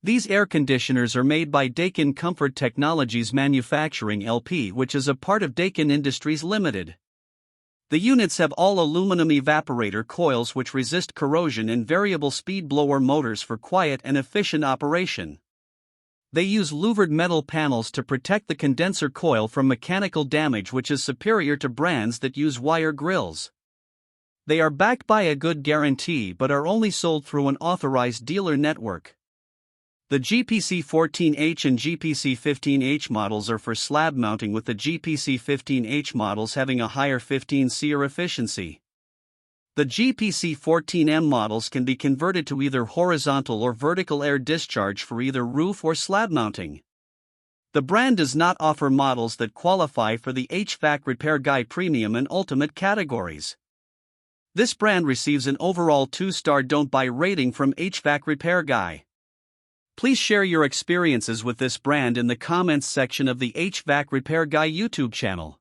These air conditioners are made by Daikin Comfort Technologies Manufacturing LP, which is a part of Daikin Industries Limited. The units have all aluminum evaporator coils which resist corrosion and variable speed blower motors for quiet and efficient operation. They use louvered metal panels to protect the condenser coil from mechanical damage, which is superior to brands that use wire grills. They are backed by a good guarantee but are only sold through an authorized dealer network. The GPC-14H and GPC-15H models are for slab mounting, with the GPC-15H models having a higher 15 SEER efficiency. The GPC-14M models can be converted to either horizontal or vertical air discharge for either roof or slab mounting. The brand does not offer models that qualify for the HvacRepairGuy Premium and Ultimate categories. This brand receives an overall 2-star don't buy rating from HvacRepairGuy. Please share your experiences with this brand in the comments section of the HvacRepairGuy YouTube channel.